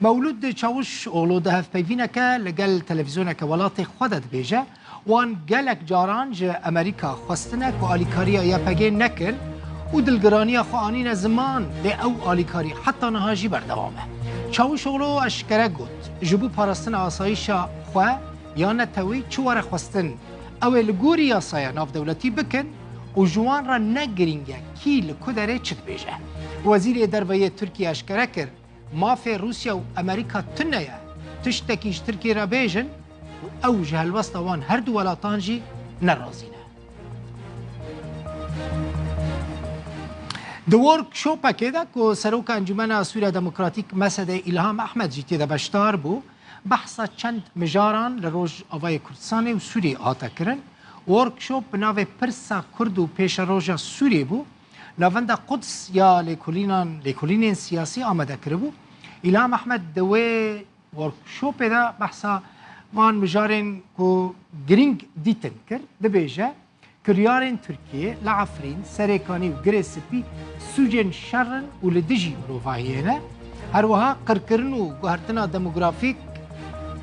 مولود چاوش اولو ده هف پیوینکه لگل تلویزیونک ولات خودت بیجه وان گلک جاران جه امریکا خواستنه که آلیکاریا یا پگه نکر و دلگرانی خوانین زمان لی او آلیکاری حتی نهاجی بردوامه. چاوش اولو اشکره گود جبو پارستن آسایش خواه یا نتوی چوار خواستن اول گوری یاسای ناف دولتی بکن و جوان را نگرینگه کی لکدره چت بیجه. وزیر دربایه ترکیه اشکره کرد مافی روسیا و امریکا تنه تشتکیش ترکیه را بیجن و او جهل وسط وان هر دو ولاتان جی نرازینه. دو ورکشوپا که ده که سروک انجمن سوریا دموکراتیک مسد الهام احمد جیتی ده بشتار بو بحثا چند مجاران لروج آوای کردستان و سوری آتا کرن. ورکشوپ بناو پرسا کرد و پیش روژا سوری بو ناوند قدس یا لیکولین سیاسی آمده کربو. الهام احمد دوی ورکشوپ ده بحثا وان مجارن که گرینگ دیتن کرد دبیجه کریارن ترکیه لعفرین سریکانی و گریسپی سوجن شرن و لدجی مروفاهیه هر وها قرکرن و گوهرتنا دموگرافیک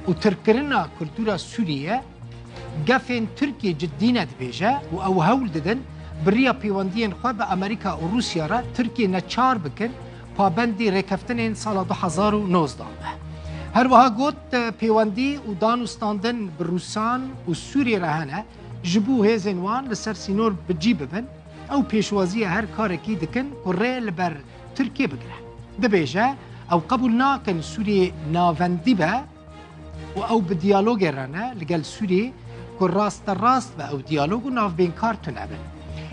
و ترکرنا کلتورا سوریه گفین ترکیه جدینه دبیجه و او هول ددن بریا پیوندین خواه به امریکا و روسیا را ترکیه نچار بکن پابندی ریکفتن سال 2019 هر وها گوت پیوندی و دانستاندن بروسان و سوریه رهانه جبو هیزن وان لسر سینور بجی ببن او پیشوازی هر کارکی دکن و ری لبر ترکیه بگره دبیجه او قبول ناکن سوریه ناوندی به و او بدیالوگ رانه لگل سوریه که راست به او دیالوگ و ناو بین کار تونه بن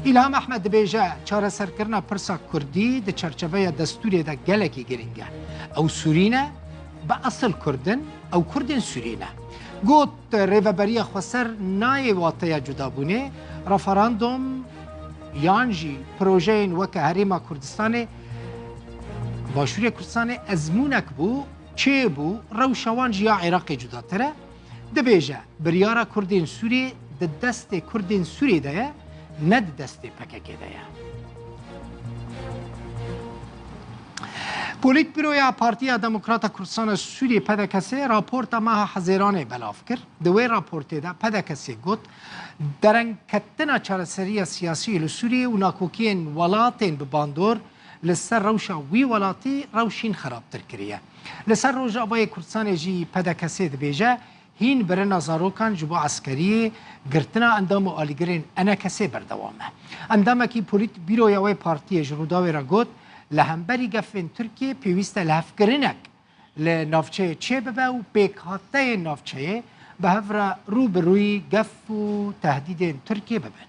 الهام احمد دبیجه چاره سرکرنا پرسا کردی ده چرچوه دستوری ده گلکی گرینگه او سورینه به اصل کردن او کردن سورینه گوت ریوبری خسر نای واطه جدابونه رفراندوم یانجی پروژین وکه هریما کردستان باشوری کردستان ازمونک بو چه بو روشوان جیا عراق جداتره دبیجه بریارا کردین سوری ده دست کردین سوری ده ند دست پککه ده پولیت بیرویا پارتیا دموکراتا کردستان سوریه پدکسی راپورتا ماه حزیرانه بلاف کرد. دوی راپورتی ده پدکسی گوت درنگ کتنا چارسری سیاسی لسوریه و ناکوکین ولاتین بباندور لسر روشا وی ولاتی روشین خرابتر کریه. لسر روژ آبای کردستان جی پدکسی ده بیجه هین برنا زاروکان جبو عسکری گرتنا اندام و آلیگرین انا کسی بردوامه. اندامه که پولیت بیرویا وی پارتی جروداوی را گوت لهمبری گفن ترکیه پیوسته لحفگرنک لنافچه چه ببه و بیکاته نافچه به هفره رو بروی گف و تهدید ترکیه ببن.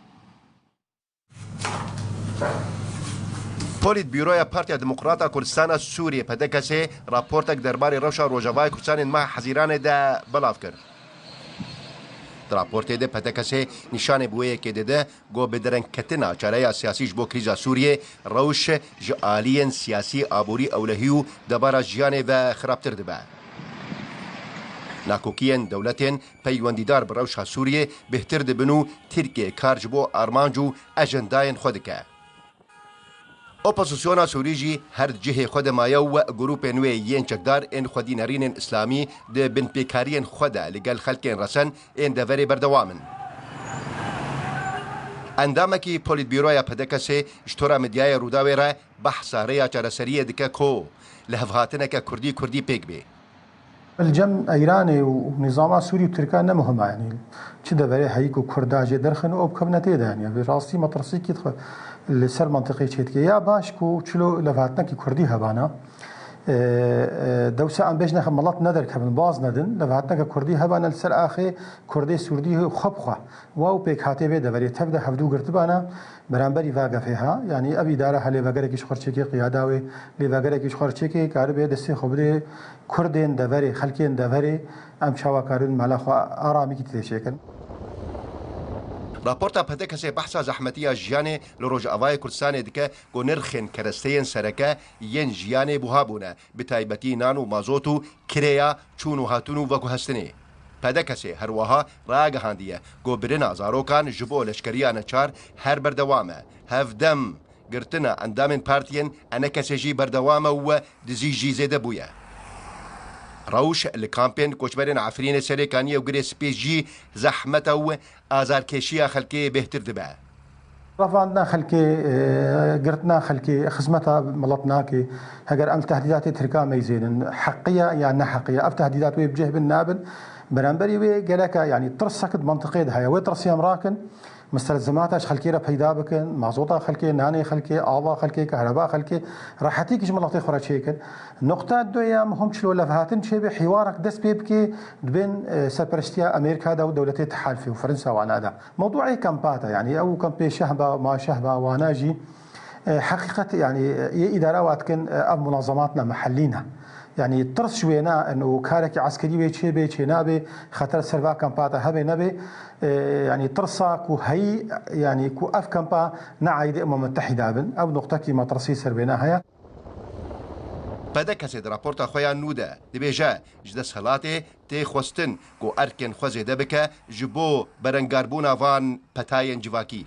پولیت بیروی پارتیا دموکراتا کردستان سوریه پدکسی راپورتک درباره روشا روژاوای کردستان ماه حزیران ده بلاف کرد. راپورتی ده پدکسی نشان بویه که ده گو بدرن کتنا چاره سیاسیش بو کریزا سوریه روش جعالین سیاسی آبوری اولهیو دبارا جیانه و خرابتر دبه. ناکوکین دولتین پیوندیدار بروشها سوریه بهتر دبنو ترکیه کارج بو آرمانجو اجنداین خودکه. اپوزیسیونا سوری جی هر جهه خود مایه و گروپ نوی ین چکدار این خودی نرین اسلامی ده بن پیکارین خود لگل خلکین رسن این دوری بردوامن. اندامکی پولیت بیرویا پدکسی اشتورا مدیای روداوی را بحثا ریا چارسریه دکه کو لهفهاتنک کردی پیک بی. الجم ایرانی و نظام سوری و ترکان نمهم يعني چه دبره هيك وكرداجي درخن او بكبنتي ده يعني براسي مطرسي كي لسر منطقي چيت يا باش كو چلو لفاتنا كي كردي هبانا دوسا ام بيجنا خملات ندر كبن باز ندن لفاتنا كردي هبانا لسر اخي كردي سوردي خبخه واو بيك هاتي به دبره تبدا هفدو غرتبانا برانبري واقع فيها يعني ابي داره حلي وغيره كي خرچي قياداوي لي وغيره كي خرچي كي كاربه دسي خبره كردين دبره خلكين دبره ام شواكارن ملاخ ارامي كي تشكل راپورتا پدکسی بحثا زحمتیه جیانه لروج آوای کردستان دکه گو نرخین کرستین سرکه ین جیانه بوهابونه بتایبتی نانو مازوتو کریا چونو هاتونو وکو هستنی. پدکسی هر وها راگ هاندیه گو برنا زاروکان جبو لشکریان چار هر بردوامه هفدم گرتنا اندامن پارتین انا کسی جی بردوامه و دزی جی زیده بویه. روش لكامبين كوشبرين عفرين سريكانية وقريس بيجي زحمته وآزار كيشيا خلقي بهتر دبا رفعنا خلكي قرتنا خلكي خزمتها ملطنا كي هجر أم تهديدات تركا ميزين حقية يعني حقية أف تهديدات ويبجه بالنابن برانبري وي قالك يعني ترسكت منطقية هاي وترسي أمراكن مستلزماتش خلكي را پیدا بکن مازوتا خلكي ناني خلكي آوا خلكي كهرباء خلكي راحتي كش ملطي خورا شيكن نقطة دويا مهم شلو لفهاتن شي بحوارك دس بيبكي بين سربرستيا أمريكا دا ودولتي تحالفي وفرنسا وعنادا موضوعي كامباتا يعني أو كامبي شهبة ما شهبة وناجي حقيقة يعني إدارة واتكن أب منظماتنا محلينا يعني ترس شوينا انه كارك عسكري ويتشي بي نابي خطر سرفا كامباتا هبي نبي يعني ترسا كو هي يعني كو اف كامبا نعايد متحده بن او نقطه كي ما ترسي سربينا هيا بدا كسيد رابورتا خويا نودا دبيجا جدس هلاتي تي خوستن كو اركن خوزي دبكا جبو برنگاربونا فان پتاين جواكي